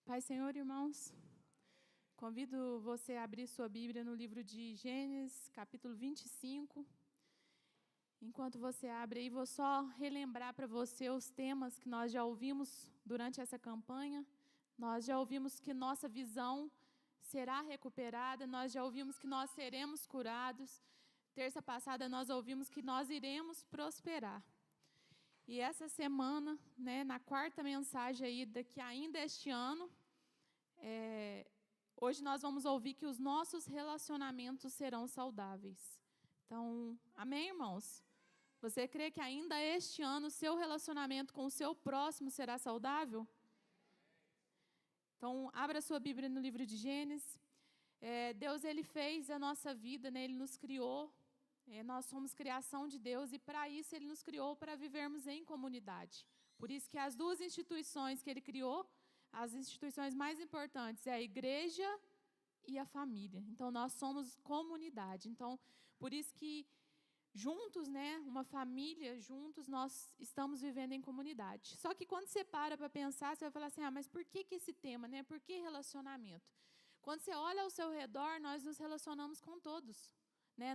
Pai, Senhor, irmãos, convido você a abrir sua Bíblia no livro de Gênesis, capítulo 25. Enquanto você abre aí, vou só relembrar para você os temas que nós já ouvimos durante essa campanha. Nós já ouvimos que nossa visão será recuperada, nós já ouvimos que nós seremos curados. Terça passada nós ouvimos que nós iremos prosperar. E essa semana, na quarta mensagem aí, que ainda este ano, hoje nós vamos ouvir que os nossos relacionamentos serão saudáveis. Então, amém, irmãos? Você crê que ainda este ano o seu relacionamento com o seu próximo será saudável? Então, abra sua Bíblia no livro de Gênesis. Deus, Ele fez a nossa vida, Ele nos criou. Nós somos criação de Deus e, para isso, Ele nos criou para vivermos em comunidade. Por isso que as duas instituições que Ele criou, as instituições mais importantes, é a igreja e a família. Então, nós somos comunidade. Então, por isso que juntos, uma família, juntos, nós estamos vivendo em comunidade. Só que quando você para pensar, você vai falar assim, mas por que esse tema? Por que relacionamento? Quando você olha ao seu redor, nós nos relacionamos com todos.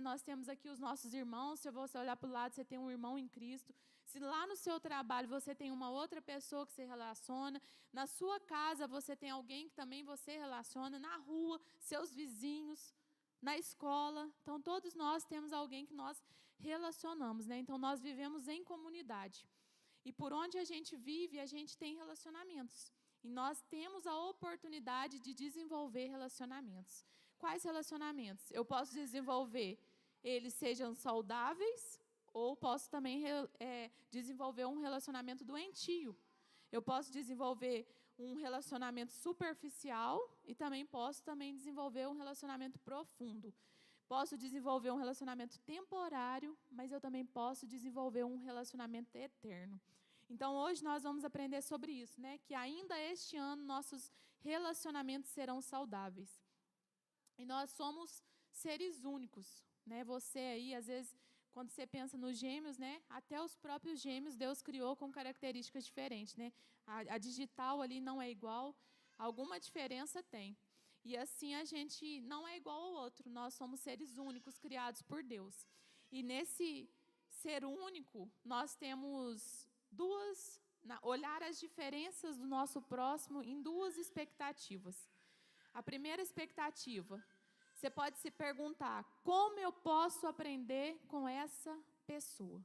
Nós temos aqui os nossos irmãos. Se você olhar para o lado, você tem um irmão em Cristo. Se lá no seu trabalho você tem uma outra pessoa que se relaciona, na sua casa você tem alguém que também você relaciona, na rua, seus vizinhos, na escola. Então, todos nós temos alguém que nós relacionamos. Então, nós vivemos em comunidade. E por onde a gente vive, a gente tem relacionamentos. E nós temos a oportunidade de desenvolver relacionamentos. Quais relacionamentos? Eu posso desenvolver eles sejam saudáveis, ou posso também desenvolver um relacionamento doentio. Eu posso desenvolver um relacionamento superficial e também posso desenvolver um relacionamento profundo. Posso desenvolver um relacionamento temporário, mas eu também posso desenvolver um relacionamento eterno. Então, hoje nós vamos aprender sobre isso, que ainda este ano nossos relacionamentos serão saudáveis. E nós somos seres únicos. Você aí, às vezes, quando você pensa nos gêmeos, até os próprios gêmeos Deus criou com características diferentes. A digital ali não é igual, alguma diferença tem. E assim a gente não é igual ao outro, nós somos seres únicos criados por Deus. E nesse ser único, nós temos olhar as diferenças do nosso próximo em duas expectativas. A primeira expectativa, você pode se perguntar, como eu posso aprender com essa pessoa?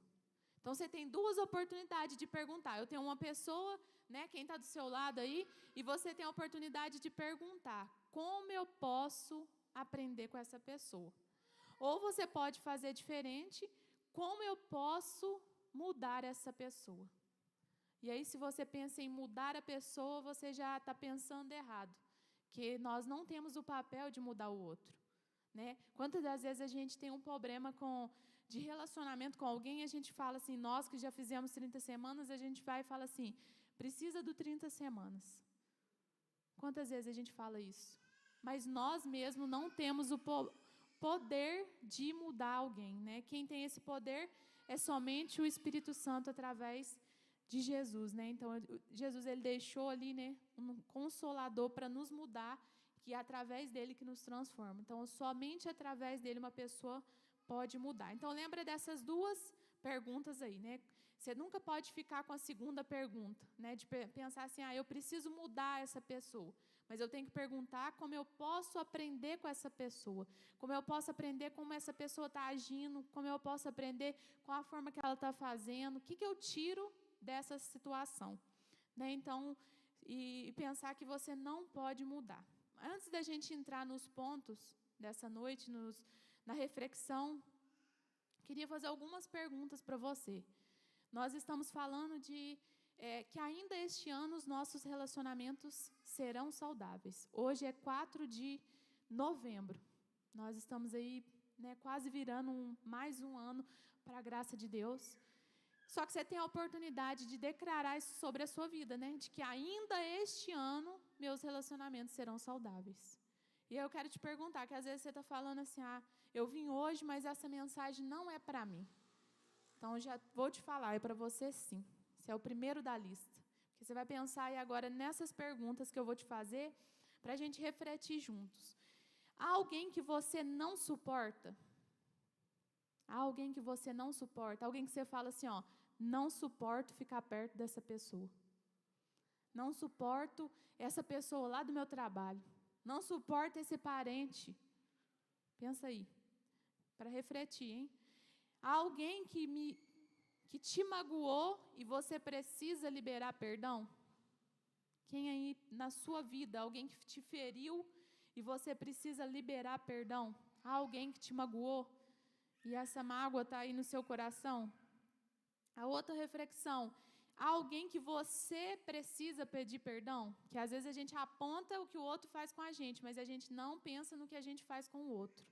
Então, você tem duas oportunidades de perguntar. Eu tenho uma pessoa, quem está do seu lado aí, e você tem a oportunidade de perguntar, como eu posso aprender com essa pessoa? Ou você pode fazer diferente, como eu posso mudar essa pessoa? E aí, se você pensa em mudar a pessoa, você já está pensando errado. Porque nós não temos o papel de mudar o outro. Quantas das vezes a gente tem um problema de relacionamento com alguém e a gente fala assim, nós que já fizemos 30 semanas, a gente vai e fala assim, precisa do 30 semanas. Quantas vezes a gente fala isso? Mas nós mesmos não temos o poder de mudar alguém. Quem tem esse poder é somente o Espírito Santo através de Jesus. Então, Jesus ele deixou ali um consolador para nos mudar, que é através dele que nos transforma. Então, somente através dele uma pessoa pode mudar. Então, lembra dessas duas perguntas aí. Você nunca pode ficar com a segunda pergunta, de pensar assim, eu preciso mudar essa pessoa. Mas eu tenho que perguntar como eu posso aprender com essa pessoa, como eu posso aprender como essa pessoa está agindo, como eu posso aprender com a forma que ela está fazendo, o que eu tiro dessa situação. Então, e pensar que você não pode mudar. Antes da gente entrar nos pontos dessa noite, na reflexão, queria fazer algumas perguntas para você. Nós estamos falando de que ainda este ano os nossos relacionamentos serão saudáveis. Hoje é 4 de novembro. Nós estamos aí quase virando mais um ano para a graça de Deus. Só que você tem a oportunidade de declarar isso sobre a sua vida, de que ainda este ano meus relacionamentos serão saudáveis. E eu quero te perguntar, que às vezes você está falando assim, eu vim hoje, mas essa mensagem não é para mim. Então, eu já vou te falar, é para você sim. Você é o primeiro da lista. Que você vai pensar aí agora nessas perguntas que eu vou te fazer, para a gente refletir juntos. Há alguém que você não suporta? Há alguém que você não suporta? Alguém que você fala assim, ó, não suporto ficar perto dessa pessoa. Não suporto essa pessoa lá do meu trabalho. Não suporto esse parente. Pensa aí, para refletir, hein? Há alguém que te magoou e você precisa liberar perdão? Quem aí na sua vida, alguém que te feriu e você precisa liberar perdão? Há alguém que te magoou e essa mágoa está aí no seu coração? A outra reflexão, há alguém que você precisa pedir perdão? Que às vezes a gente aponta o que o outro faz com a gente, mas a gente não pensa no que a gente faz com o outro.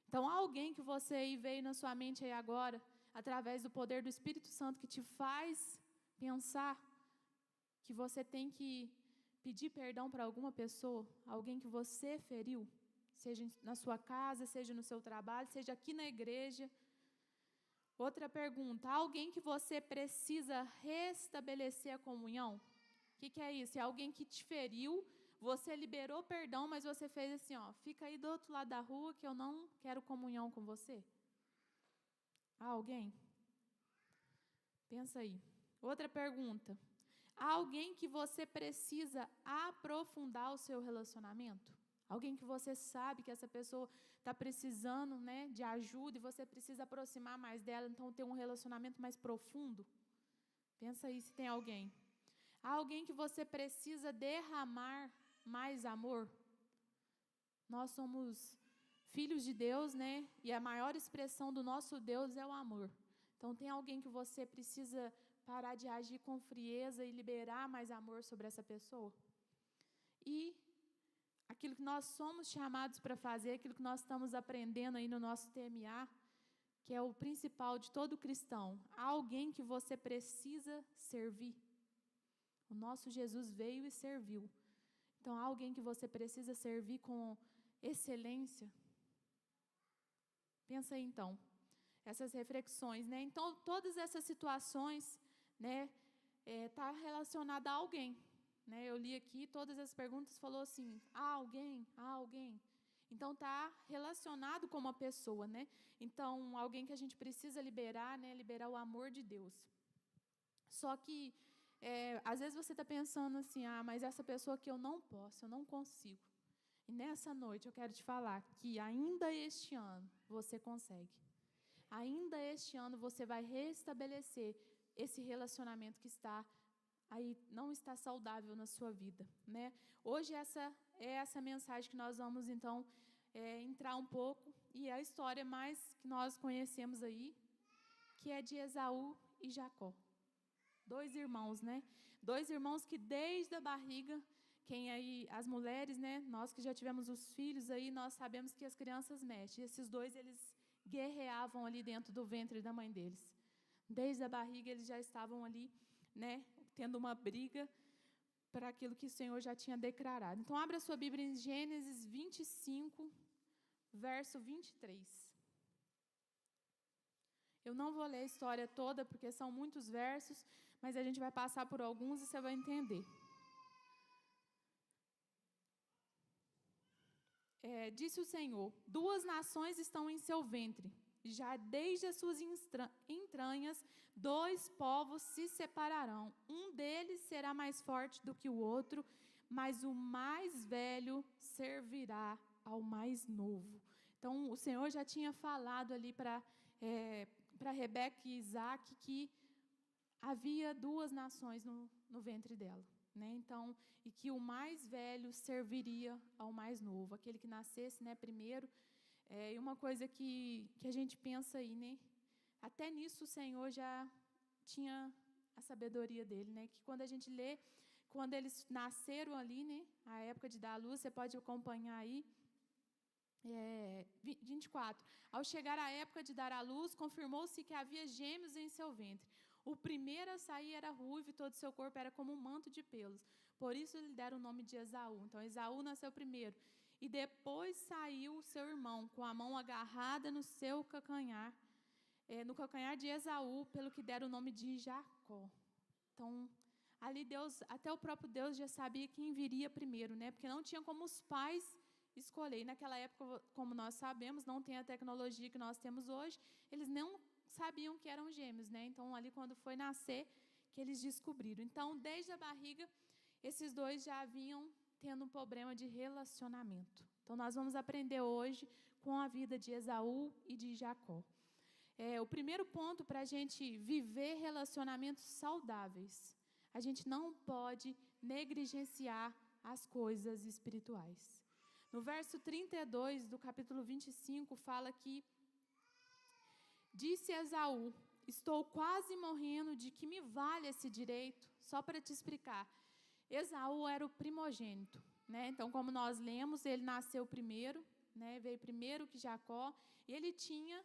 Então, há alguém que você aí veio na sua mente aí agora, através do poder do Espírito Santo, que te faz pensar que você tem que pedir perdão para alguma pessoa, alguém que você feriu, seja na sua casa, seja no seu trabalho, seja aqui na igreja. Outra pergunta, há alguém que você precisa restabelecer a comunhão? O que é isso? É alguém que te feriu, você liberou perdão, mas você fez assim, ó, fica aí do outro lado da rua que eu não quero comunhão com você. Há alguém? Pensa aí. Outra pergunta, há alguém que você precisa aprofundar o seu relacionamento? Alguém que você sabe que essa pessoa está precisando, né, de ajuda e você precisa aproximar mais dela, então ter um relacionamento mais profundo? Pensa aí se tem alguém. Há alguém que você precisa derramar mais amor? Nós somos filhos de Deus, né? E a maior expressão do nosso Deus é o amor. Então tem alguém que você precisa parar de agir com frieza e liberar mais amor sobre essa pessoa? E aquilo que nós somos chamados para fazer, aquilo que nós estamos aprendendo aí no nosso TMA, que é o principal de todo cristão, há alguém que você precisa servir? O nosso Jesus veio e serviu. Então, há alguém que você precisa servir com excelência? Pensa aí, então, essas reflexões, né? Então, todas essas situações, né, tá relacionada a alguém, né? Eu li aqui, todas as perguntas falou assim, há alguém, há alguém. Então, tá relacionado com uma pessoa, né? Então, alguém que a gente precisa liberar, né? Liberar o amor de Deus. Só que às vezes você está pensando assim, mas essa pessoa que eu não posso, eu não consigo. E nessa noite eu quero te falar que ainda este ano você consegue. Ainda este ano você vai restabelecer esse relacionamento que está aí, não está saudável na sua vida, né? Hoje essa é essa mensagem que nós vamos então entrar um pouco, e a história mais que nós conhecemos aí, que é de Esaú e Jacó. 2 irmãos, né? 2 irmãos que desde a barriga, quem aí, as mulheres, né? Nós que já tivemos os filhos aí, nós sabemos que as crianças mexem. Esses 2, eles guerreavam ali dentro do ventre da mãe deles. Desde a barriga, eles já estavam ali, né? Tendo uma briga para aquilo que o Senhor já tinha declarado. Então, abra sua Bíblia em Gênesis 25, verso 23. Eu não vou ler a história toda, porque são muitos versos, mas a gente vai passar por alguns e você vai entender. Disse o Senhor, 2 nações estão em seu ventre, já desde as suas entranhas, 2 povos se separarão. Um deles será mais forte do que o outro, mas o mais velho servirá ao mais novo. Então, o Senhor já tinha falado ali para Rebeca e Isaac que havia 2 nações no ventre dela, né? Então, e que o mais velho serviria ao mais novo, aquele que nascesse, né, primeiro. E uma coisa que a gente pensa aí, né? Até nisso o Senhor já tinha a sabedoria dele, né? Que quando a gente lê, quando eles nasceram ali, né? A época de dar a luz, você pode acompanhar aí. 24. Ao chegar a época de dar à luz, confirmou-se que havia gêmeos em seu ventre. O primeiro a sair era ruivo e todo o seu corpo era como um manto de pelos. Por isso lhe deram o nome de Esaú. Então, Esaú nasceu primeiro. E depois saiu o seu irmão, com a mão agarrada no seu calcanhar, no calcanhar de Esaú, pelo que deram o nome de Jacó. Então, ali Deus, até o próprio Deus já sabia quem viria primeiro, né? Porque não tinha como os pais escolher. E naquela época, como nós sabemos, não tem a tecnologia que nós temos hoje, eles não sabiam que eram gêmeos, né? Então, ali quando foi nascer, que eles descobriram. Então, desde a barriga, esses dois já vinham tendo um problema de relacionamento. Então, nós vamos aprender hoje com a vida de Esaú e de Jacó. O primeiro ponto para a gente viver relacionamentos saudáveis, a gente não pode negligenciar as coisas espirituais. No verso 32 do capítulo 25, fala que disse Esaú: estou quase morrendo, de que me vale esse direito? Só para te explicar, Esaú era o primogênito, né? Então, como nós lemos, ele nasceu primeiro, né? Veio primeiro que Jacó, e ele tinha,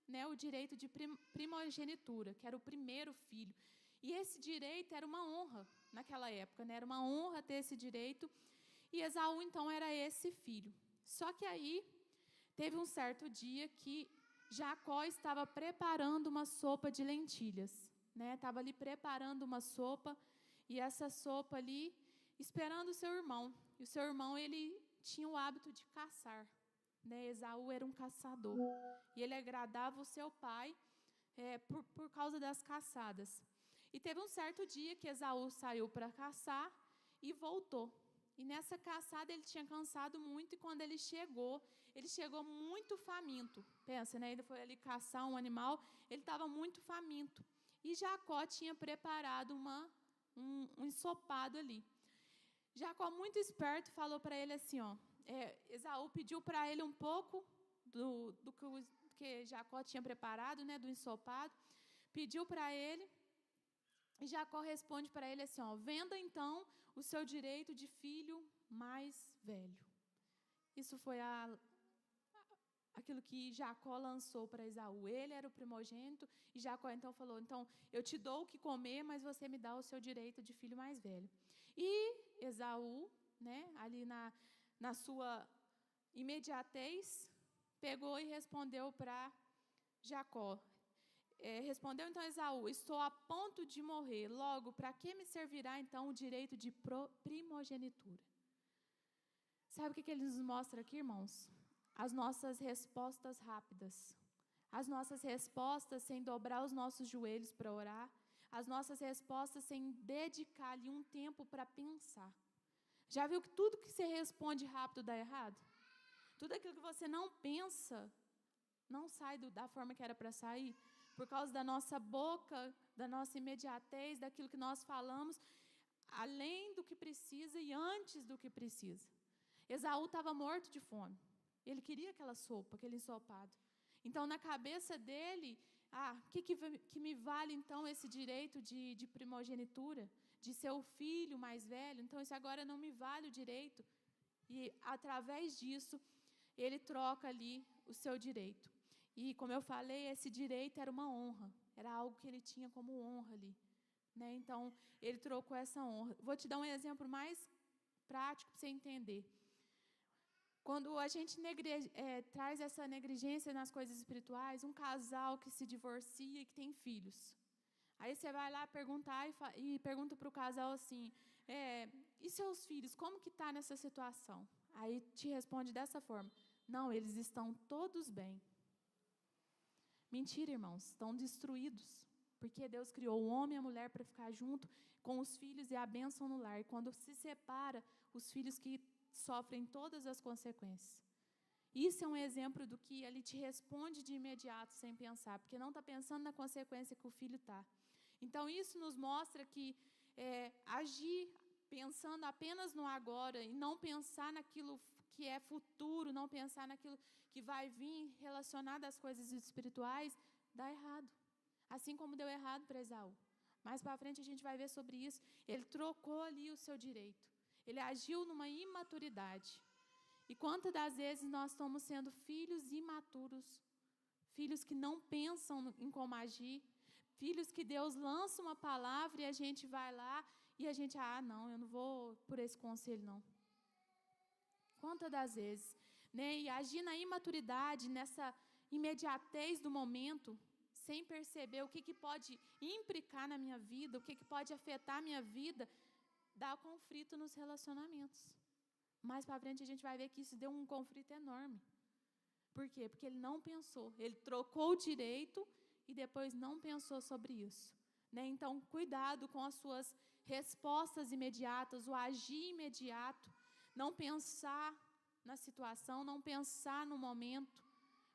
né, o direito de primogenitura, que era o primeiro filho. E esse direito era uma honra naquela época, né? Era uma honra ter esse direito. E Esaú, então, era esse filho. Só que aí, teve um certo dia que Jacó estava preparando uma sopa de lentilhas, né? Estava ali preparando uma sopa, e essa sopa ali, esperando o seu irmão. E o seu irmão, ele tinha o hábito de caçar, né? Esaú era um caçador. E ele agradava o seu pai por causa das caçadas. E teve um certo dia que Esaú saiu para caçar e voltou. E nessa caçada ele tinha cansado muito, e quando ele chegou muito faminto. Pensa, né? Ele foi ali caçar um animal, ele estava muito faminto. E Jacó tinha preparado um ensopado ali. Jacó, muito esperto, falou para ele assim, Esaú pediu para ele um pouco do que Jacó tinha preparado, né, do ensopado, pediu para ele, e Jacó responde para ele assim, venda então o seu direito de filho mais velho. Isso foi aquilo que Jacó lançou para Esaú. Ele era o primogênito, e Jacó então falou, então eu te dou o que comer, mas você me dá o seu direito de filho mais velho. E Esaú, né, ali na sua imediatez, pegou e respondeu para Jacó. Respondeu então Esaú: estou a ponto de morrer, logo, para que me servirá então o direito de primogenitura? Sabe o que ele nos mostra aqui, irmãos? As nossas respostas rápidas, as nossas respostas sem dobrar os nossos joelhos para orar, as nossas respostas sem dedicar ali um tempo para pensar. Já viu que tudo que você responde rápido dá errado? Tudo aquilo que você não pensa, não sai da forma que era para sair, por causa da nossa boca, da nossa imediatez, daquilo que nós falamos, além do que precisa e antes do que precisa. Esaú estava morto de fome. Ele queria aquela sopa, aquele ensopado. Então, na cabeça dele, que me vale então esse direito de primogenitura, de ser o filho mais velho? Então, isso agora não me vale o direito. E, através disso, ele troca ali o seu direito. E, como eu falei, esse direito era uma honra. Era algo que ele tinha como honra ali, né? Então, ele trocou essa honra. Vou te dar um exemplo mais prático para você entender. Quando a gente traz essa negligência nas coisas espirituais, um casal que se divorcia e que tem filhos. Aí você vai lá perguntar e pergunta para o casal assim, e seus filhos, como que está nessa situação? Aí te responde dessa forma: não, eles estão todos bem. Mentira, irmãos, estão destruídos. Porque Deus criou o homem e a mulher para ficar junto com os filhos e a bênção no lar. E quando se separa, os filhos que sofrem todas as consequências. Isso é um exemplo do que ele te responde de imediato, sem pensar, porque não está pensando na consequência que o filho está. Então, isso nos mostra que agir pensando apenas no agora e não pensar naquilo que é futuro, não pensar naquilo que vai vir relacionado às coisas espirituais, dá errado. Assim como deu errado para Esaú. Mais para frente a gente vai ver sobre isso. Ele trocou ali o seu direito. Ele agiu numa imaturidade. E quantas das vezes nós estamos sendo filhos imaturos, filhos que não pensam em como agir, filhos que Deus lança uma palavra e a gente vai lá e a gente, não, eu não vou por esse conselho, não. Quantas das vezes, né? E agir na imaturidade, nessa imediatez do momento, sem perceber o que pode implicar na minha vida, o que pode afetar a minha vida, dá conflito nos relacionamentos. Mais para frente a gente vai ver que isso deu um conflito enorme. Por quê? Porque ele não pensou, ele trocou o direito e depois não pensou sobre isso. Né? Então, cuidado com as suas respostas imediatas, o agir imediato, não pensar na situação, não pensar no momento,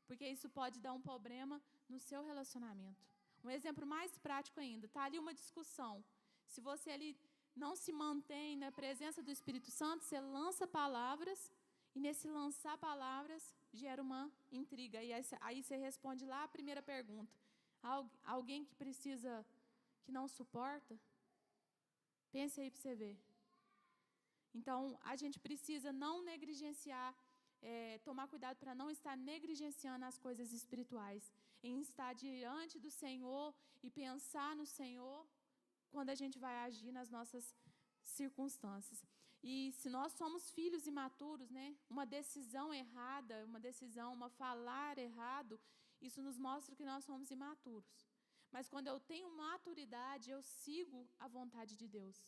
porque isso pode dar um problema no seu relacionamento. Um exemplo mais prático ainda, está ali uma discussão. Se você ali não se mantém na presença do Espírito Santo, você lança palavras, e nesse lançar palavras gera uma intriga. E aí você responde lá a primeira pergunta. Alguém que precisa, que não suporta? Pense aí para você ver. Então, a gente precisa não negligenciar, tomar cuidado para não estar negligenciando as coisas espirituais, em estar diante do Senhor e pensar no Senhor quando a gente vai agir nas nossas circunstâncias. E se nós somos filhos imaturos, né, uma decisão errada, uma falar errado, isso nos mostra que nós somos imaturos. Mas quando eu tenho maturidade, eu sigo a vontade de Deus.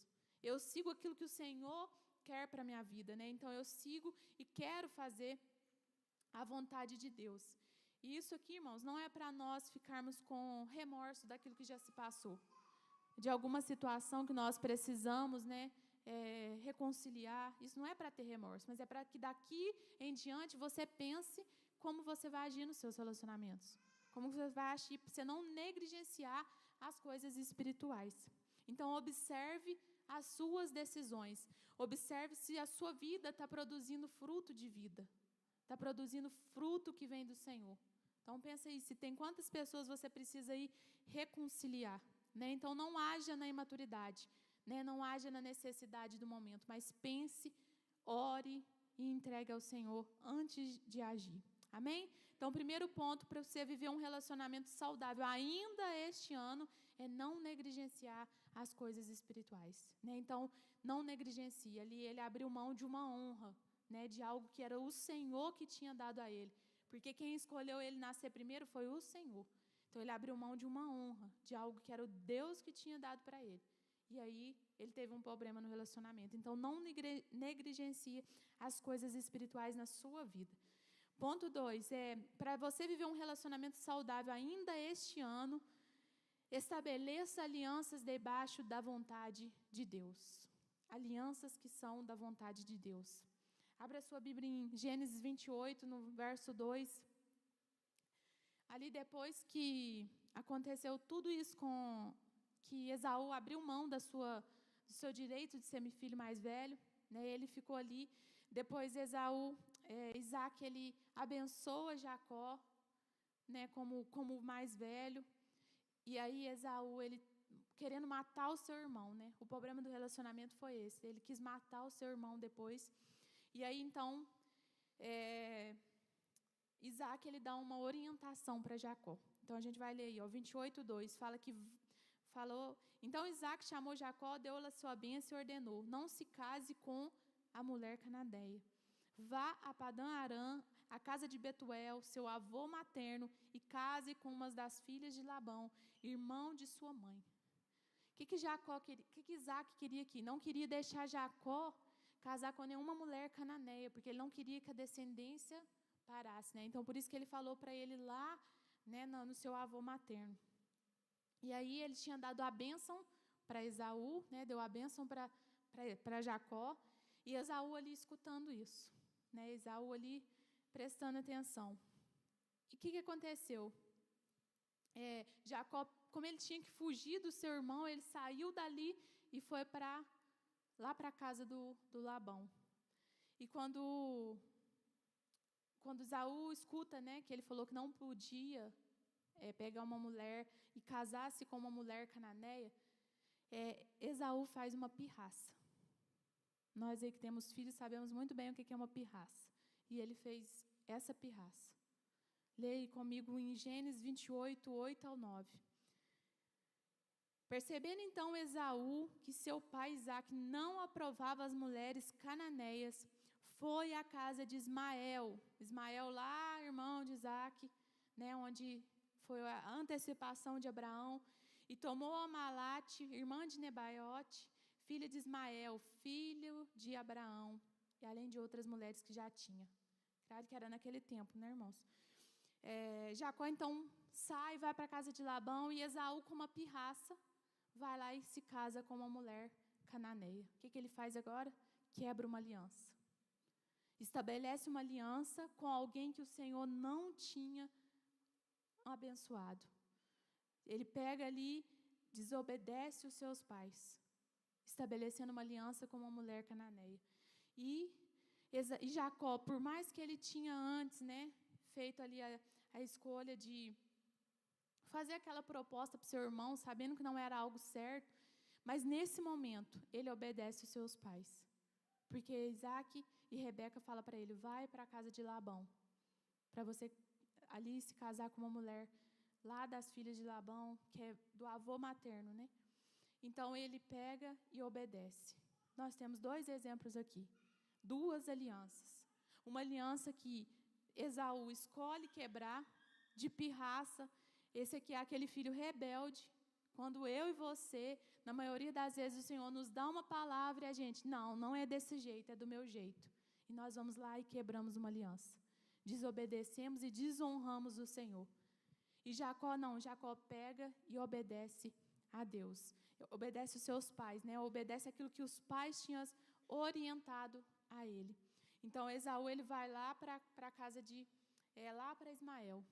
Eu sigo aquilo que o Senhor quer para a minha vida, né? Então eu sigo e quero fazer a vontade de Deus. E isso aqui, irmãos, não é para nós ficarmos com remorso daquilo que já se passou, de alguma situação que nós precisamos, né, reconciliar. Isso não é para ter remorso, mas é para que daqui em diante você pense como você vai agir nos seus relacionamentos, como você vai agir para você não negligenciar as coisas espirituais. Então observe as suas decisões, observe se a sua vida está produzindo fruto de vida, está produzindo fruto que vem do Senhor. Então pensa aí, se tem quantas pessoas você precisa aí reconciliar, né? Então não haja na imaturidade, né? Não haja na necessidade do momento, mas pense, ore e entregue ao Senhor antes de agir. Amém? Então o primeiro ponto para você viver um relacionamento saudável ainda este ano é não negligenciar as coisas espirituais, né? Então não negligencie. Ali ele abriu mão de uma honra, né? De algo que era o Senhor que tinha dado a ele, porque quem escolheu ele nascer primeiro foi o Senhor. Então ele abriu mão de uma honra, de algo que era o Deus que tinha dado para ele. E aí ele teve um problema no relacionamento. Então não negligencie as coisas espirituais na sua vida. Ponto 2, para você viver um relacionamento saudável ainda este ano, estabeleça alianças debaixo da vontade de Deus. Alianças que são da vontade de Deus. Abra sua Bíblia em Gênesis 28, no verso 2. Ali depois que aconteceu tudo isso que Esaú abriu mão do seu direito de ser filho mais velho, né? Ele ficou ali. Depois Isaac, ele abençoa Jacó, né, como mais velho. E aí Esaú, ele querendo matar o seu irmão, né? O problema do relacionamento foi esse. Ele quis matar o seu irmão depois. E aí então Isaac, ele dá uma orientação para Jacó. Então a gente vai ler aí, 28:2, falou, então Isaac chamou Jacó, deu-lhe a sua bênção e ordenou: não se case com a mulher cananeia. Vá a Padã Arã, a casa de Betuel, seu avô materno, e case com uma das filhas de Labão, irmão de sua mãe. O que Isaac queria aqui? Não queria deixar Jacó casar com nenhuma mulher cananeia, porque ele não queria que a descendência parasse, né? Então por isso que ele falou para ele lá, né, no seu avô materno. E aí ele tinha dado a bênção para Esaú, né? Deu a bênção para Jacó, e Esaú ali escutando isso, né? Esaú ali prestando atenção. E o que aconteceu? Jacó, como ele tinha que fugir do seu irmão, ele saiu dali e foi lá para a casa do Labão. E quando Esaú escuta, né, que ele falou que não podia pegar uma mulher e casar-se com uma mulher cananeia, Esaú faz uma pirraça. Nós aí que temos filhos sabemos muito bem o que é uma pirraça. E ele fez essa pirraça. Leia comigo em Gênesis 28:8-9. Percebendo então Esaú que seu pai Isaac não aprovava as mulheres cananeias, foi à casa de Ismael lá, irmão de Isaac, né, onde foi a antecipação de Abraão, e tomou Amalate, irmã de Nebaiote, filha de Ismael, filho de Abraão, e além de outras mulheres que já tinha. Claro que era naquele tempo, né, irmãos? Jacó, então, sai, vai para a casa de Labão, e Esaú, com uma pirraça, vai lá e se casa com uma mulher cananeia. O que ele faz agora? Quebra uma aliança. Estabelece uma aliança com alguém que o Senhor não tinha abençoado. Ele pega ali, desobedece os seus pais, estabelecendo uma aliança com uma mulher cananeia. E Jacó, por mais que ele tinha antes, né, feito ali a escolha de fazer aquela proposta para o seu irmão, sabendo que não era algo certo, mas nesse momento ele obedece os seus pais. Porque Isaac e Rebeca falam para ele, vai para a casa de Labão, para você ali se casar com uma mulher lá das filhas de Labão, que é do avô materno, né? Então ele pega e obedece. Nós temos 2 exemplos aqui, 2 alianças. Uma aliança que Esaú escolhe quebrar, de pirraça. Esse aqui é aquele filho rebelde. Quando eu e você, na maioria das vezes, o Senhor nos dá uma palavra e a gente, não é desse jeito, é do meu jeito. E nós vamos lá e quebramos uma aliança. Desobedecemos e desonramos o Senhor. E Jacó não, Jacó pega e obedece a Deus. Obedece os seus pais, né? Obedece aquilo que os pais tinham orientado a ele. Então, Esaú, ele vai lá para a casa de, lá para Ismael.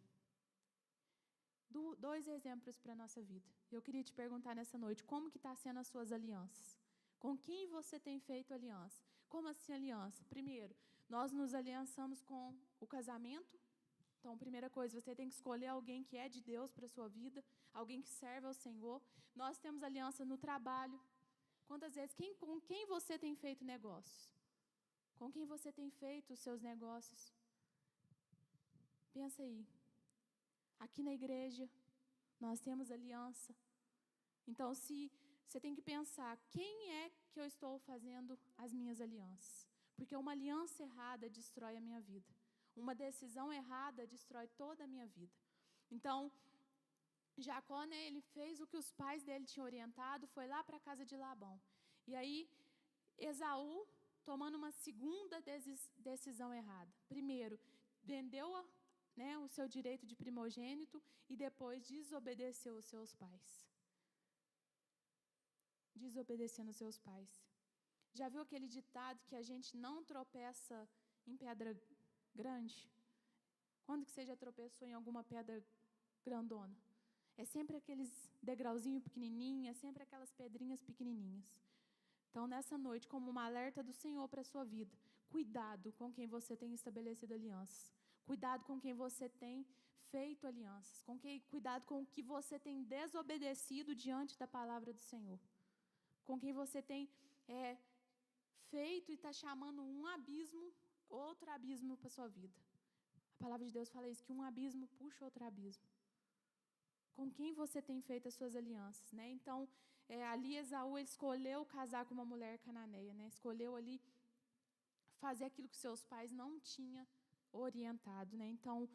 2 exemplos para a nossa vida. Eu queria te perguntar nessa noite, como que está sendo as suas alianças? Com quem você tem feito aliança? Como assim aliança? Primeiro, nós nos aliançamos com o casamento. Então, primeira coisa, você tem que escolher alguém que é de Deus para a sua vida, alguém que serve ao Senhor. Nós temos aliança no trabalho. Quantas vezes, com quem você tem feito negócios? Com quem você tem feito os seus negócios? Pensa aí. Aqui na igreja, nós temos aliança. Então, você tem que pensar, quem é que eu estou fazendo as minhas alianças? Porque uma aliança errada destrói a minha vida. Uma decisão errada destrói toda a minha vida. Então, Jacó, né, ele fez o que os pais dele tinham orientado, foi lá para a casa de Labão. E aí, Esaú, tomando uma segunda decisão errada. Primeiro, vendeu o seu direito de primogênito e depois desobedeceu os seus pais. Desobedecendo os seus pais. Já viu aquele ditado que a gente não tropeça em pedra grande? Quando que você já tropeçou em alguma pedra grandona? É sempre aqueles degrauzinhos pequenininhos, é sempre aquelas pedrinhas pequenininhas. Então, nessa noite, como uma alerta do Senhor para a sua vida, cuidado com quem você tem estabelecido alianças. Cuidado com quem você tem feito alianças. Cuidado com o que você tem desobedecido diante da palavra do Senhor. Com quem você tem feito e está chamando um abismo, outro abismo para a sua vida. A palavra de Deus fala isso, que um abismo puxa outro abismo. Com quem você tem feito as suas alianças, né? Então, ali Esaú escolheu casar com uma mulher cananeia, né? Escolheu ali fazer aquilo que seus pais não tinham orientado, né? Então,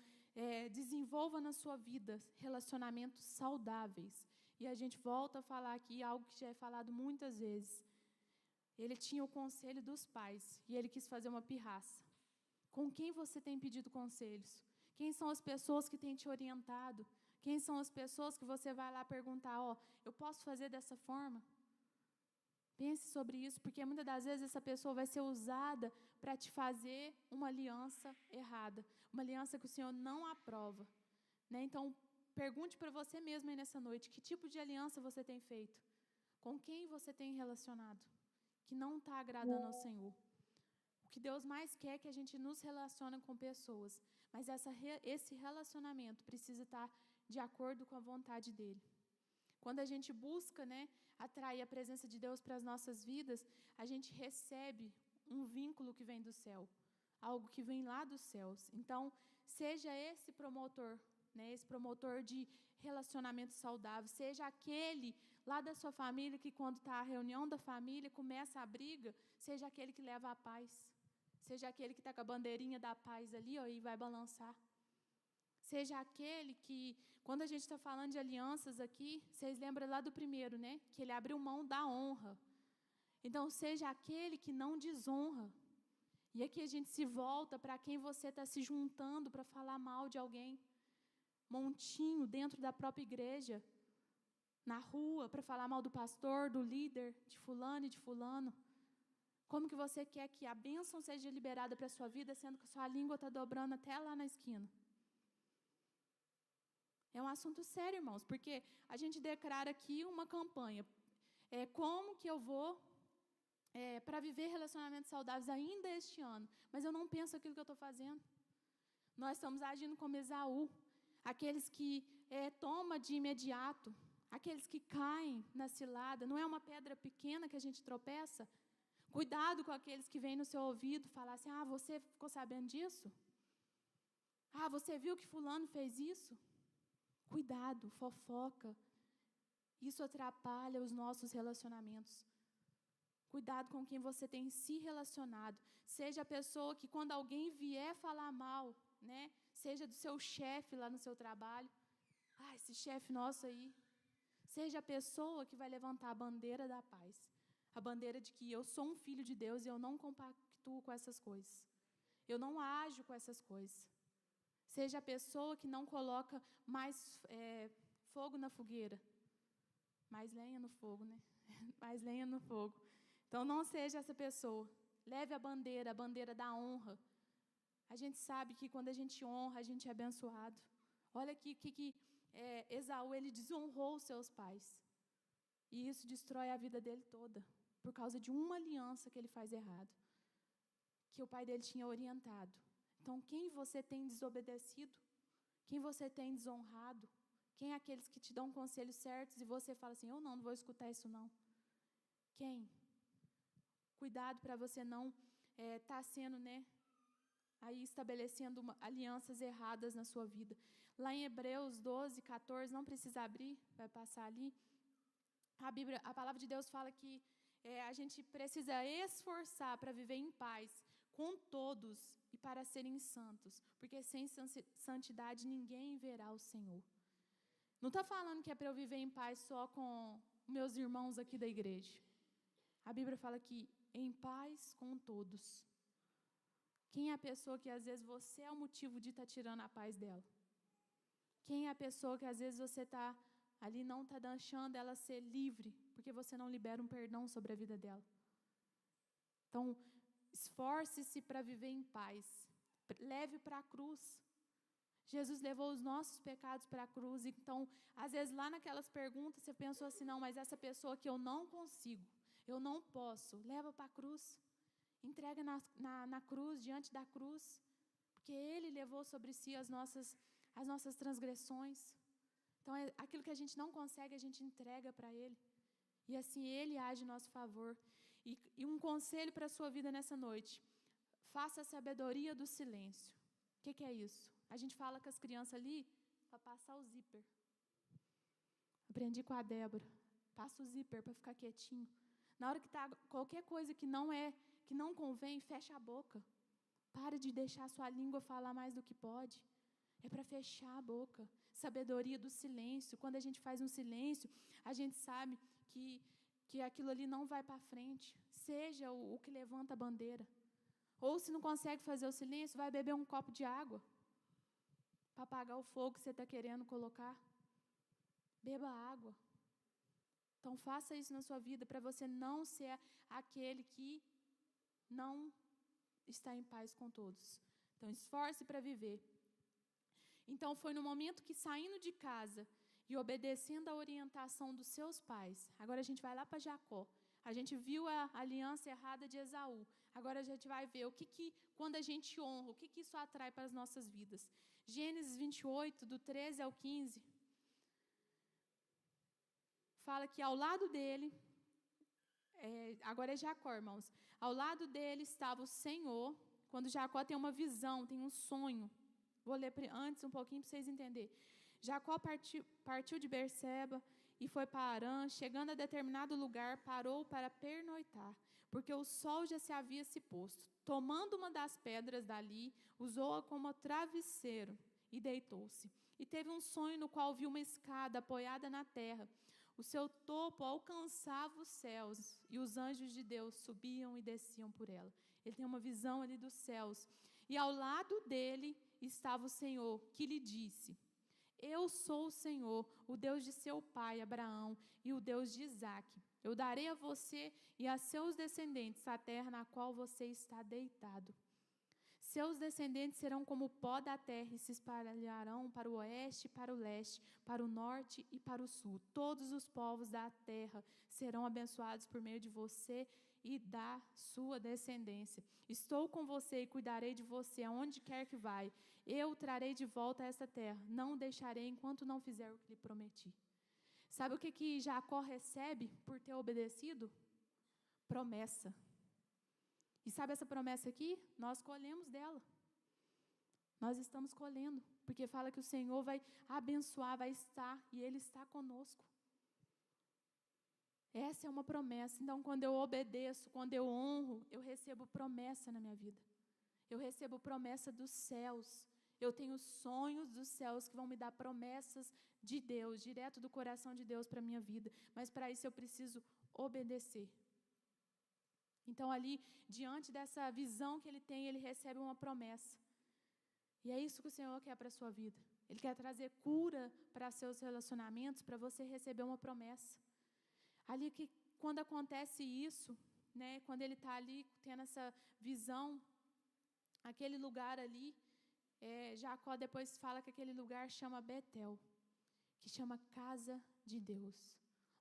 desenvolva na sua vida relacionamentos saudáveis. E a gente volta a falar aqui algo que já é falado muitas vezes. Ele tinha o conselho dos pais e ele quis fazer uma pirraça. Com quem você tem pedido conselhos? Quem são as pessoas que têm te orientado? Quem são as pessoas que você vai lá perguntar, eu posso fazer dessa forma? Pense sobre isso, porque muitas das vezes essa pessoa vai ser usada para te fazer uma aliança errada, uma aliança que o Senhor não aprova, né? Então, pergunte para você mesmo aí nessa noite, que tipo de aliança você tem feito? Com quem você tem relacionado? Que não está agradando ao Senhor. O que Deus mais quer é que a gente nos relacione com pessoas, mas esse relacionamento precisa estar de acordo com a vontade dEle. Quando a gente busca, atrair a presença de Deus para as nossas vidas, a gente recebe um vínculo que vem do céu, algo que vem lá dos céus. Então, seja esse promotor, esse promotor de relacionamento saudável, seja aquele lá da sua família que quando está a reunião da família, começa a briga, seja aquele que leva a paz, seja aquele que está com a bandeirinha da paz ali e vai balançar. Seja aquele que, quando a gente está falando de alianças aqui, vocês lembram lá do primeiro, né? Que ele abriu mão da honra. Então, seja aquele que não desonra. E aqui a gente se volta para quem você está se juntando para falar mal de alguém. Montinho dentro da própria igreja. Na rua, para falar mal do pastor, do líder, de fulano e de fulano. Como que você quer que a bênção seja liberada para a sua vida, sendo que a sua língua está dobrando até lá na esquina? É um assunto sério, irmãos, porque a gente declara aqui uma campanha. Como que eu vou para viver relacionamentos saudáveis ainda este ano? Mas eu não penso aquilo que eu estou fazendo. Nós estamos agindo como Esaú, aqueles que tomam de imediato, aqueles que caem na cilada. Não é uma pedra pequena que a gente tropeça? Cuidado com aqueles que vêm no seu ouvido falar assim, você ficou sabendo disso? Você viu que fulano fez isso? Cuidado, fofoca. Isso atrapalha os nossos relacionamentos. Cuidado com quem você tem se relacionado. Seja a pessoa que quando alguém vier falar mal, né? Seja do seu chefe lá no seu trabalho. Esse chefe nosso aí. Seja a pessoa que vai levantar a bandeira da paz. A bandeira de que eu sou um filho de Deus e eu não compactuo com essas coisas. Eu não ajo com essas coisas. Seja a pessoa que não coloca mais fogo na fogueira. Mais lenha no fogo, né? Mais lenha no fogo. Então, não seja essa pessoa. Leve a bandeira da honra. A gente sabe que quando a gente honra, a gente é abençoado. Olha aqui que Esaú, ele desonrou os seus pais. E isso destrói a vida dele toda. Por causa de uma aliança que ele faz errado. Que o pai dele tinha orientado. Então, quem você tem desobedecido? Quem você tem desonrado? Quem é aqueles que te dão conselhos certos e você fala assim, eu não vou escutar isso não. Quem? Cuidado para você não estar sendo, aí estabelecendo alianças erradas na sua vida. Lá em Hebreus 12, 14, não precisa abrir, vai passar ali. A palavra de Deus fala que a gente precisa esforçar para viver em paz com todos e para serem santos, porque sem santidade ninguém verá o Senhor. Não está falando que é para eu viver em paz só com meus irmãos aqui da igreja. A Bíblia fala que em paz com todos. Quem é a pessoa que às vezes você é o motivo de estar tirando a paz dela? Quem é a pessoa que às vezes você está ali não está deixando ela ser livre, porque você não libera um perdão sobre a vida dela? Então, esforce-se para viver em paz. Leve para a cruz. Jesus levou os nossos pecados para a cruz. Então, às vezes lá naquelas perguntas você pensou assim, não, mas essa pessoa que eu não consigo, eu não posso, leva para a cruz. Entrega na cruz, diante da cruz. Porque Ele levou sobre si as nossas transgressões. Então, aquilo que a gente não consegue, a gente entrega para Ele. E assim Ele age em nosso favor. E um conselho para a sua vida nessa noite. Faça a sabedoria do silêncio. O que é isso? A gente fala com as crianças ali para passar o zíper. Aprendi com a Débora. Passa o zíper para ficar quietinho. Na hora que está qualquer coisa que não convém, fecha a boca. Para de deixar a sua língua falar mais do que pode. É para fechar a boca. Sabedoria do silêncio. Quando a gente faz um silêncio, a gente sabe que aquilo ali não vai para frente. Seja o que levanta a bandeira. Ou se não consegue fazer o silêncio, vai beber um copo de água. Para apagar o fogo que você está querendo colocar. Beba água. Então, faça isso na sua vida para você não ser aquele que não está em paz com todos. Então, esforce para viver. Então, foi no momento que, saindo de casa e obedecendo a orientação dos seus pais, agora a gente vai lá para Jacó. A gente viu a aliança errada de Esaú. Agora a gente vai ver quando a gente honra, o que isso atrai para as nossas vidas. Gênesis 28, do 13 ao 15, fala que ao lado dele, agora é Jacó, irmãos, ao lado dele estava o Senhor, quando Jacó tem uma visão, tem um sonho. Vou ler antes um pouquinho para vocês entenderem. Jacó partiu de Berseba e foi para Harã. Chegando a determinado lugar, parou para pernoitar, porque o sol já se havia se posto. Tomando uma das pedras dali, usou-a como travesseiro e e deitou-se. E teve um sonho no qual viu uma escada apoiada na terra. O seu topo alcançava os céus e os anjos de Deus subiam e desciam por ela. Ele tem uma visão ali dos céus. E ao lado dele estava o Senhor, que lhe disse: eu sou o Senhor, o Deus de seu pai Abraão e o Deus de Isaque. Eu darei a você e a seus descendentes a terra na qual você está deitado. Seus descendentes serão como o pó da terra e se espalharão para o oeste, para o leste, para o norte e para o sul. Todos os povos da terra serão abençoados por meio de você e da sua descendência. Estou com você e cuidarei de você aonde quer que vai. Eu o trarei de volta a esta terra. Não o deixarei enquanto não fizer o que lhe prometi. Sabe o que Jacó recebe por ter obedecido? Promessa. E sabe essa promessa aqui? Nós colhemos dela. Nós estamos colhendo, porque fala que o Senhor vai abençoar, vai estar, e Ele está conosco. Essa é uma promessa. Então, quando eu obedeço, quando eu honro, eu recebo promessa na minha vida. Eu recebo promessa dos céus. Eu tenho sonhos dos céus que vão me dar promessas de Deus, direto do coração de Deus para a minha vida. Mas para isso eu preciso obedecer. Então, ali, diante dessa visão que ele tem, ele recebe uma promessa. E é isso que o Senhor quer para a sua vida. Ele quer trazer cura para seus relacionamentos, para você receber uma promessa. Ali, que quando acontece isso, né, quando ele está ali tendo essa visão, aquele lugar ali, Jacó depois fala que aquele lugar chama Betel, que chama casa de Deus,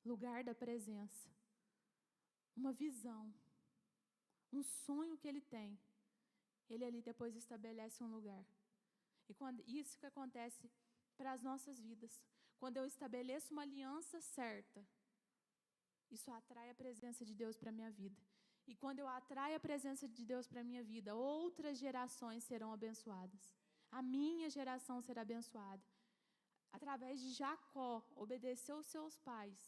lugar da presença. Uma visão. Um sonho que ele tem, ele ali depois estabelece um lugar. E isso que acontece para as nossas vidas. Quando eu estabeleço uma aliança certa, isso atrai a presença de Deus para a minha vida. E quando eu atraio a presença de Deus para a minha vida, outras gerações serão abençoadas. A minha geração será abençoada. Através de Jacó, obedeceu os seus pais,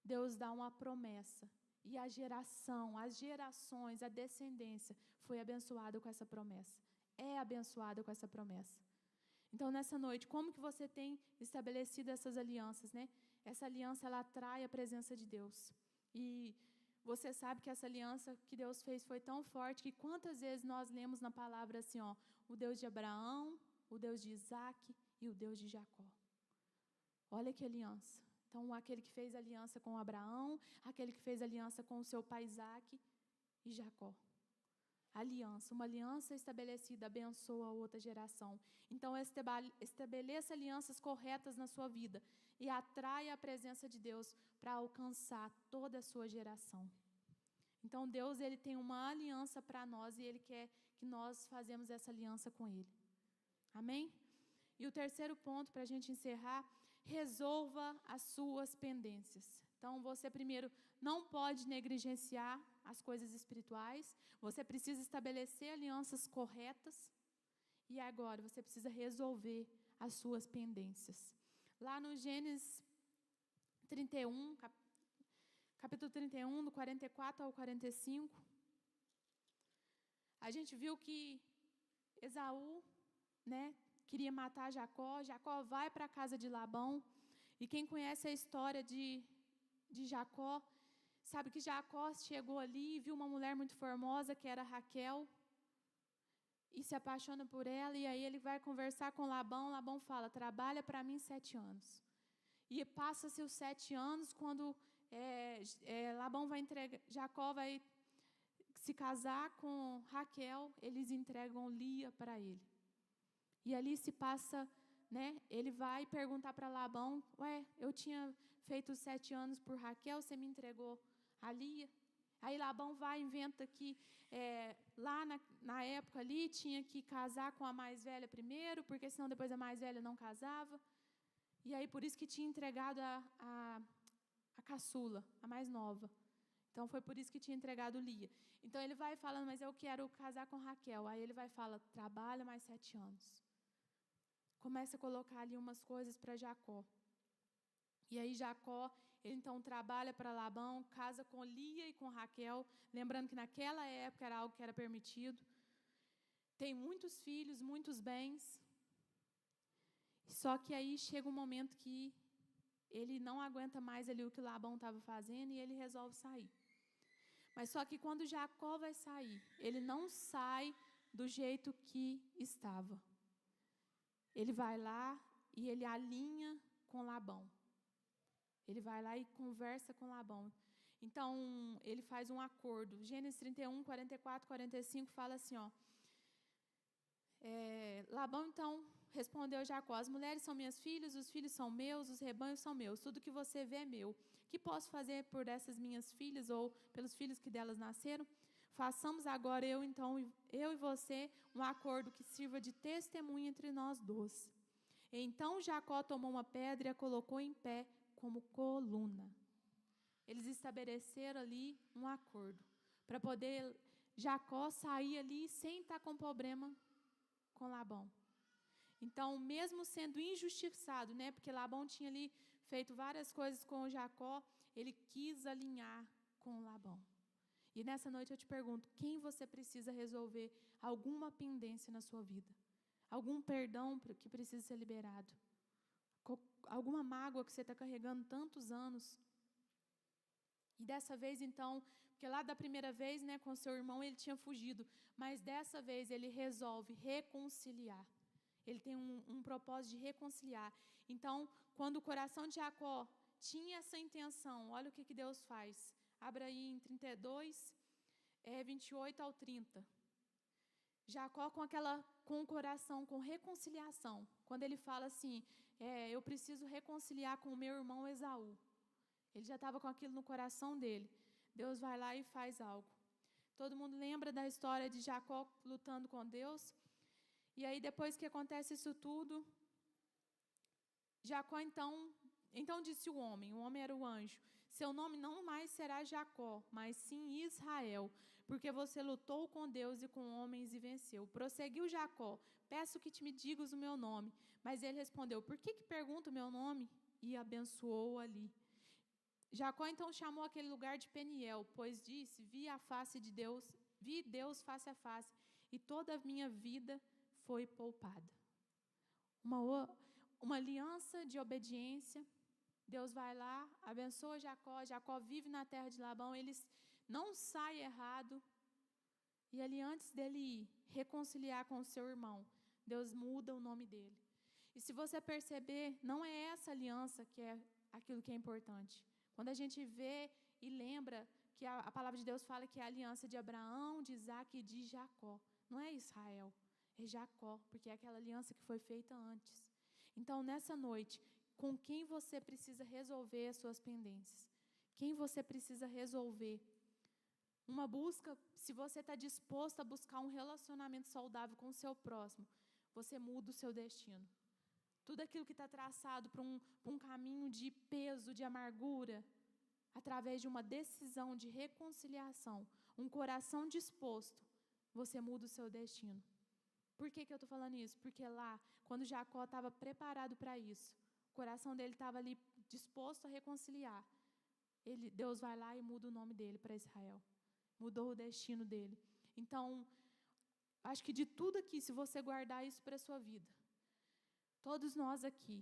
Deus dá uma promessa. E a geração, as gerações, a descendência foi abençoada com essa promessa. É abençoada com essa promessa. Então, nessa noite, como que você tem estabelecido essas alianças, né? Essa aliança, ela atrai a presença de Deus. E você sabe que essa aliança que Deus fez foi tão forte que quantas vezes nós lemos na palavra assim, ó, o Deus de Abraão, o Deus de Isaque e o Deus de Jacó. Olha que aliança. Então, aquele que fez aliança com Abraão, aquele que fez aliança com o seu pai Isaque e Jacó. Aliança, uma aliança estabelecida abençoa a outra geração. Então, estabeleça alianças corretas na sua vida e atraia a presença de Deus para alcançar toda a sua geração. Então, Deus, Ele tem uma aliança para nós e Ele quer que nós fazemos essa aliança com Ele. Amém? E o terceiro ponto, para a gente encerrar, resolva as suas pendências. Então, você primeiro não pode negligenciar as coisas espirituais, você precisa estabelecer alianças corretas e agora você precisa resolver as suas pendências. Lá no Gênesis 31, capítulo 31, do 44 ao 45, a gente viu que Esaú, né, queria matar Jacó. Jacó vai para a casa de Labão. E quem conhece a história de Jacó, sabe que Jacó chegou ali e viu uma mulher muito formosa, que era Raquel, e se apaixona por ela. E aí ele vai conversar com Labão. Labão fala, trabalha para mim 7 anos. E passa-se os 7 anos, quando Labão vai entregar, Jacó vai se casar com Raquel, eles entregam Lia para ele. E ali se passa, né? Ele vai perguntar para Labão, eu tinha feito 7 anos por Raquel, você me entregou a Lia. Aí Labão vai e inventa que lá na época ali tinha que casar com a mais velha primeiro, porque senão depois a mais velha não casava. E aí por isso que tinha entregado a caçula, a mais nova. Então foi por isso que tinha entregado Lia. Então ele vai falando, mas eu quero casar com Raquel. Aí ele vai falar, trabalha mais 7 anos. Começa a colocar ali umas coisas para Jacó. E aí Jacó, ele então trabalha para Labão, casa com Lia e com Raquel, lembrando que naquela época era algo que era permitido. Tem muitos filhos, muitos bens. Só que aí chega um momento que ele não aguenta mais ali o que Labão estava fazendo e ele resolve sair. Mas só que quando Jacó vai sair, ele não sai do jeito que estava. Ele vai lá e ele alinha com Labão. Ele vai lá e conversa com Labão. Então, ele faz um acordo. Gênesis 31, 44, 45 fala assim, ó. Labão, então, respondeu a Jacó: as mulheres são minhas filhas, os filhos são meus, os rebanhos são meus, tudo que você vê é meu. Que posso fazer por essas minhas filhas ou pelos filhos que delas nasceram? Façamos agora eu e você um acordo que sirva de testemunha entre nós dois. Então Jacó tomou uma pedra e a colocou em pé como coluna. Eles estabeleceram ali um acordo para poder Jacó sair ali sem estar com problema com Labão. Então, mesmo sendo injustiçado, né, porque Labão tinha ali feito várias coisas com Jacó, ele quis alinhar com Labão. E nessa noite eu te pergunto, quem você precisa resolver alguma pendência na sua vida? Algum perdão que precisa ser liberado? Alguma mágoa que você está carregando tantos anos? E dessa vez, então, porque lá da primeira vez, né, com seu irmão, ele tinha fugido, mas dessa vez ele resolve reconciliar. Ele tem um propósito de reconciliar. Então, quando o coração de Jacó tinha essa intenção, olha o que Deus faz. Abra aí em 32, 28 ao 30. Jacó com o coração, com reconciliação. Quando ele fala assim, eu preciso reconciliar com o meu irmão Esaú. Ele já estava com aquilo no coração dele. Deus vai lá e faz algo. Todo mundo lembra da história de Jacó lutando com Deus? E aí, depois que acontece isso tudo, Jacó então disse o homem era o anjo: seu nome não mais será Jacó, mas sim Israel, porque você lutou com Deus e com homens e venceu. Prosseguiu Jacó: peço que me digas o meu nome. Mas ele respondeu: por que pergunta o meu nome? E abençoou ali. Jacó então chamou aquele lugar de Peniel, pois disse: vi Deus face a face, e toda a minha vida foi poupada. Uma aliança de obediência. Deus vai lá, abençoa Jacó. Jacó vive na terra de Labão, eles não saem errado. E ali, antes dele ir reconciliar com o seu irmão, Deus muda o nome dele. E se você perceber, não é essa aliança que é aquilo que é importante. Quando a gente vê e lembra que a palavra de Deus fala que é a aliança de Abraão, de Isaac e de Jacó. Não é Israel, é Jacó, porque é aquela aliança que foi feita antes. Então, nessa noite, com quem você precisa resolver as suas pendências? Quem você precisa resolver? Uma busca, se você está disposto a buscar um relacionamento saudável com o seu próximo, você muda o seu destino. Tudo aquilo que está traçado para um caminho de peso, de amargura, através de uma decisão de reconciliação, um coração disposto, você muda o seu destino. Por que eu estou falando isso? Porque lá, quando Jacó estava preparado para isso, o coração dele estava ali disposto a reconciliar. Deus vai lá e muda o nome dele para Israel. Mudou o destino dele. Então, acho que de tudo aqui, se você guardar isso para a sua vida, todos nós aqui,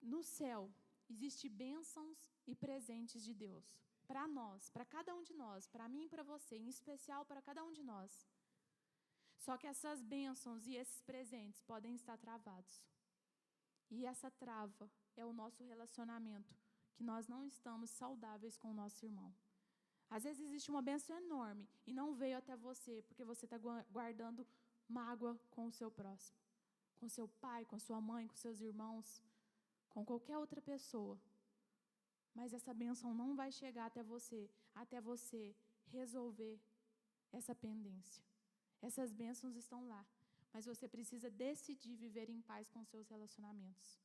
no céu, existem bênçãos e presentes de Deus. Para nós, para cada um de nós, para mim e para você, em especial para cada um de nós. Só que essas bênçãos e esses presentes podem estar travados. E essa trava é o nosso relacionamento, que nós não estamos saudáveis com o nosso irmão. Às vezes existe uma bênção enorme e não veio até você, porque você está guardando mágoa com o seu próximo. Com seu pai, com sua mãe, com seus irmãos, com qualquer outra pessoa. Mas essa bênção não vai chegar até você resolver essa pendência. Essas bênçãos estão lá, mas você precisa decidir viver em paz com seus relacionamentos.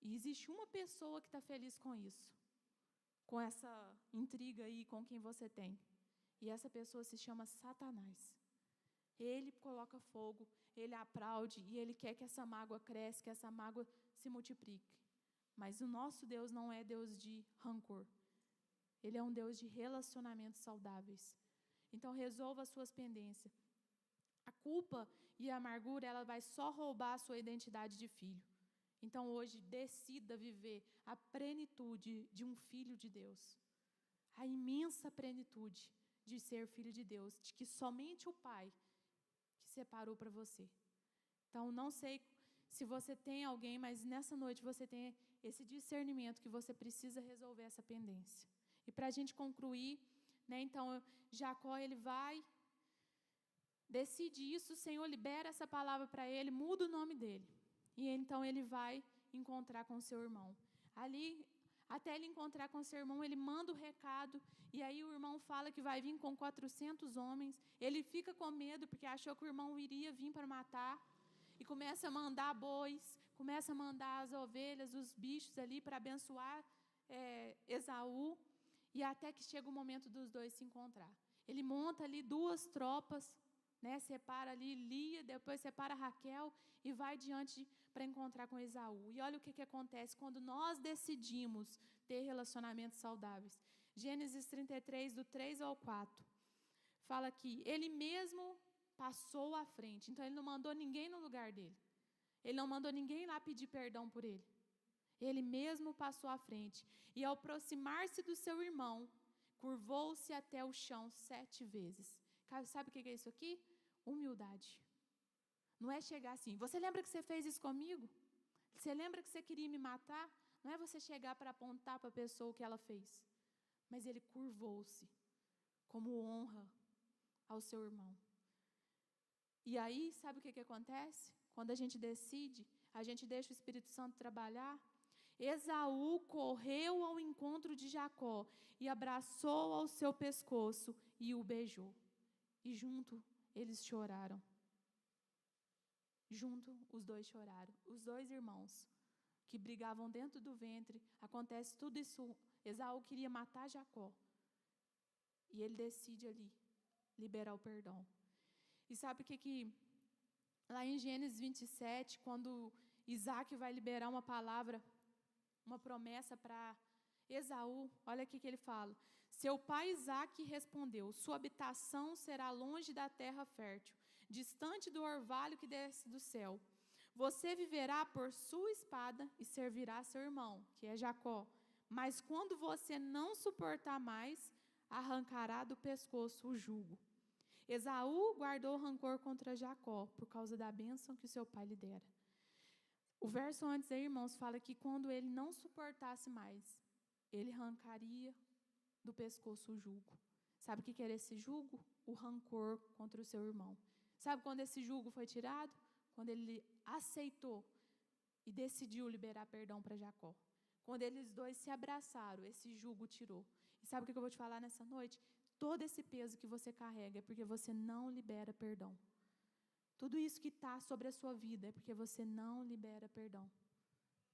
E existe uma pessoa que está feliz com isso, com essa intriga aí com quem você tem. E essa pessoa se chama Satanás. Ele coloca fogo, ele aplaude e ele quer que essa mágoa cresça, que essa mágoa se multiplique. Mas o nosso Deus não é Deus de rancor. Ele é um Deus de relacionamentos saudáveis. Então, resolva as suas pendências. A culpa e a amargura, ela vai só roubar a sua identidade de filho. Então, hoje, decida viver a plenitude de um filho de Deus. A imensa plenitude de ser filho de Deus, de que somente o Pai que separou para você. Então, não sei se você tem alguém, mas nessa noite você tem esse discernimento que você precisa resolver essa pendência. E para a gente concluir, né, então, Jacó, ele vai, decide isso, o Senhor libera essa palavra para ele, muda o nome dele. E então ele vai encontrar com o seu irmão. Ali, até ele encontrar com o seu irmão, ele manda o recado, e aí o irmão fala que vai vir com 400 homens. Ele fica com medo, porque achou que o irmão iria vir para matar, e começa a mandar bois, começa a mandar as ovelhas, os bichos ali, para abençoar Esaú, e até que chega o momento dos dois se encontrar. Ele monta ali 2 tropas, né, separa ali Lia, depois separa Raquel e vai diante para encontrar com Esaú. E olha o que acontece quando nós decidimos ter relacionamentos saudáveis. Gênesis 33, do 3 ao 4, fala que ele mesmo passou à frente. Então, ele não mandou ninguém no lugar dele. Ele não mandou ninguém lá pedir perdão por ele. Ele mesmo passou à frente. E ao aproximar-se do seu irmão, curvou-se até o chão 7 vezes. Sabe o que é isso aqui? Humildade. Não é chegar assim, você lembra que você fez isso comigo? Você lembra que você queria me matar? Não é você chegar para apontar para a pessoa o que ela fez. Mas ele curvou-se como honra ao seu irmão. E aí, sabe o que acontece? Quando a gente decide, a gente deixa o Espírito Santo trabalhar. Esaú correu ao encontro de Jacó e abraçou ao seu pescoço e o beijou. E junto eles choraram. Junto os dois choraram. Os 2 irmãos que brigavam dentro do ventre. Acontece tudo isso. Esaú queria matar Jacó. E ele decide ali liberar o perdão. E sabe o que lá em Gênesis 27, quando Isaac vai liberar uma palavra, uma promessa para Esaú, olha aqui que ele fala. Seu pai Isaac respondeu, sua habitação será longe da terra fértil, distante do orvalho que desce do céu. Você viverá por sua espada e servirá seu irmão, que é Jacó. Mas quando você não suportar mais, arrancará do pescoço o jugo. Esaú guardou rancor contra Jacó, por causa da bênção que seu pai lhe dera. O verso antes aí, irmãos, fala que quando ele não suportasse mais, ele arrancaria do pescoço o jugo. Sabe o que era esse jugo? O rancor contra o seu irmão. Sabe quando esse jugo foi tirado? Quando ele aceitou e decidiu liberar perdão para Jacó. Quando eles 2 se abraçaram, esse jugo tirou. E sabe o que eu vou te falar nessa noite? Todo esse peso que você carrega é porque você não libera perdão. Tudo isso que está sobre a sua vida é porque você não libera perdão.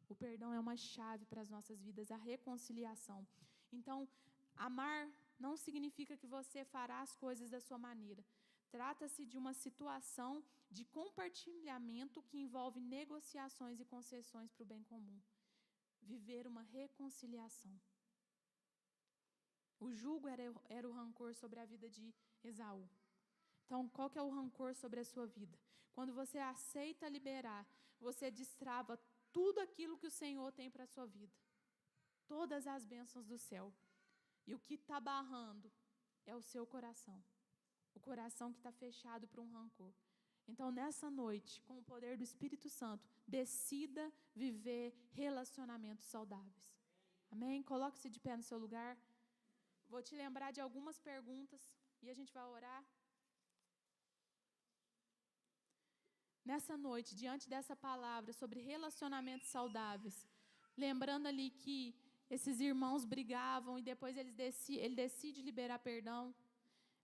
O perdão é uma chave para as nossas vidas, a reconciliação. Então, amar não significa que você fará as coisas da sua maneira. Trata-se de uma situação de compartilhamento que envolve negociações e concessões para o bem comum. Viver uma reconciliação. O jugo era o rancor sobre a vida de Esaú. Então, qual que é o rancor sobre a sua vida? Quando você aceita liberar, você destrava tudo aquilo que o Senhor tem para a sua vida. Todas as bênçãos do céu. E o que está barrando é o seu coração. O coração que está fechado para um rancor. Então, nessa noite, com o poder do Espírito Santo, decida viver relacionamentos saudáveis. Amém? Coloque-se de pé no seu lugar. Vou te lembrar de algumas perguntas e a gente vai orar. Nessa noite, diante dessa palavra sobre relacionamentos saudáveis, lembrando ali que esses irmãos brigavam e depois ele decide liberar perdão.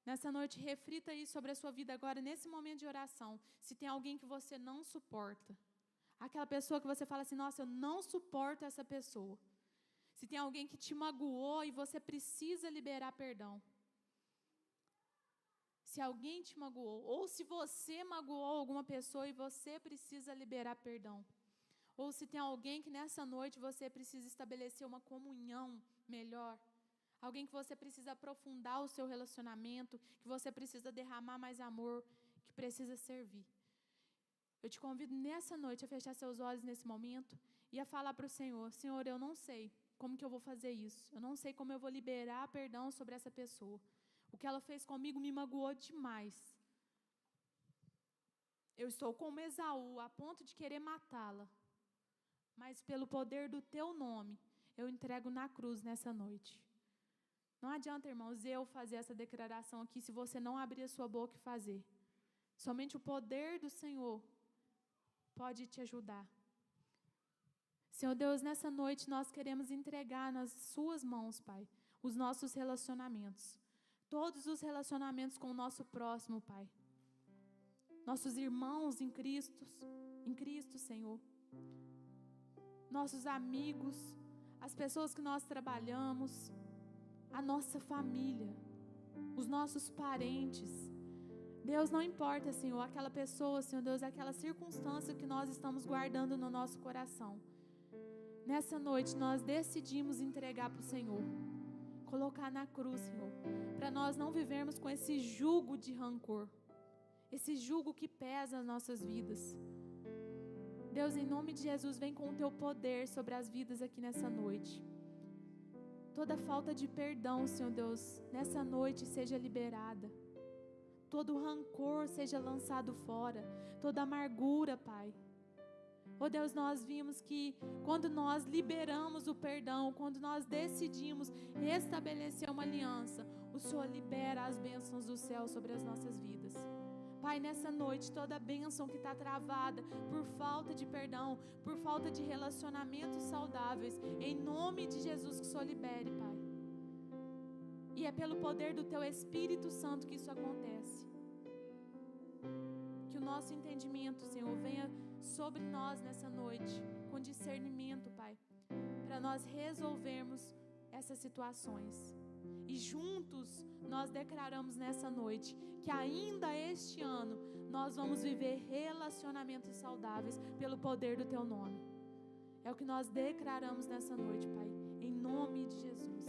Nessa noite, reflita aí sobre a sua vida agora, nesse momento de oração. Se tem alguém que você não suporta, aquela pessoa que você fala assim, nossa, eu não suporto essa pessoa. Se tem alguém que te magoou e você precisa liberar perdão. Se alguém te magoou, ou se você magoou alguma pessoa e você precisa liberar perdão. Ou se tem alguém que nessa noite você precisa estabelecer uma comunhão melhor. Alguém que você precisa aprofundar o seu relacionamento, que você precisa derramar mais amor, que que precisa servir. Eu te convido nessa noite a fechar seus olhos nesse momento e a falar para o Senhor: Senhor, eu não sei como que eu vou fazer isso. Eu não sei como eu vou liberar perdão sobre essa pessoa. O que ela fez comigo me magoou demais. Eu estou como Esaú, a ponto de querer matá-la. Mas pelo poder do teu nome, eu entrego na cruz nessa noite. Não adianta, irmãos, eu fazer essa declaração aqui se você não abrir a sua boca e fazer. Somente o poder do Senhor pode te ajudar. Senhor Deus, nessa noite nós queremos entregar nas suas mãos, Pai, os nossos relacionamentos. Todos os relacionamentos com o nosso próximo, Pai. Nossos irmãos em Cristo, Senhor. Nossos amigos, as pessoas que nós trabalhamos, a nossa família, os nossos parentes. Deus, não importa, Senhor, aquela pessoa, Senhor Deus, aquela circunstância que nós estamos guardando no nosso coração. Nessa noite nós decidimos entregar para o Senhor, colocar na cruz, Senhor, para nós não vivermos com esse jugo de rancor, esse jugo que pesa as nossas vidas. Deus, em nome de Jesus, vem com o teu poder sobre as vidas aqui nessa noite. Toda falta de perdão, Senhor Deus, nessa noite seja liberada. Todo rancor seja lançado fora, toda amargura, Pai. Oh Deus, nós vimos que quando nós liberamos o perdão, quando nós decidimos restabelecer uma aliança, o Senhor libera as bênçãos do céu sobre as nossas vidas. Pai, nessa noite, toda bênção que está travada por falta de perdão, por falta de relacionamentos saudáveis, em nome de Jesus que o Senhor libere, Pai. E é pelo poder do Teu Espírito Santo que isso acontece. Que o nosso entendimento, Senhor, venha sobre nós nessa noite, com discernimento, Pai, para nós resolvermos essas situações. E juntos nós declaramos nessa noite que ainda este ano nós vamos viver relacionamentos saudáveis pelo poder do Teu nome. É o que nós declaramos nessa noite, Pai, em nome de Jesus.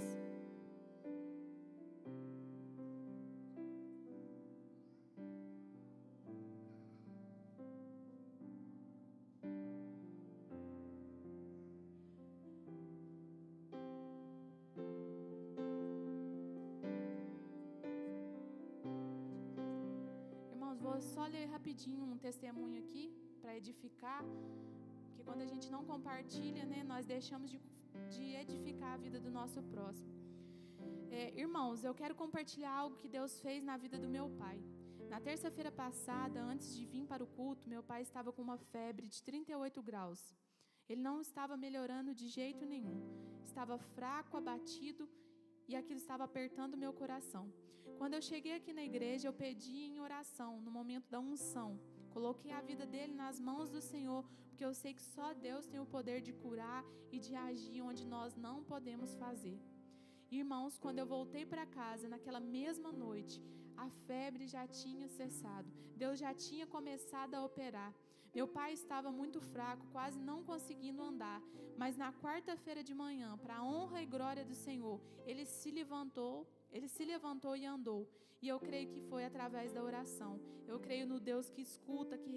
Vou só ler rapidinho um testemunho aqui para edificar, porque quando a gente não compartilha, né, nós deixamos de edificar a vida do nosso próximo. Irmãos, eu quero compartilhar algo que Deus fez na vida do meu pai. Na terça-feira passada, antes de vir para o culto, meu pai estava com uma febre de 38 graus. Ele não estava melhorando de jeito nenhum. Estava fraco, abatido, e aquilo estava apertando meu coração. Quando eu cheguei aqui na igreja, eu pedi em oração, no momento da unção. Coloquei a vida dele nas mãos do Senhor, porque eu sei que só Deus tem o poder de curar e de agir onde nós não podemos fazer. Irmãos, quando eu voltei para casa, naquela mesma noite, a febre já tinha cessado. Deus já tinha começado a operar. Meu pai estava muito fraco, quase não conseguindo andar. Mas na quarta-feira de manhã, para a honra e glória do Senhor, ele se levantou e andou. E eu creio que foi através da oração. Eu creio no Deus que escuta, que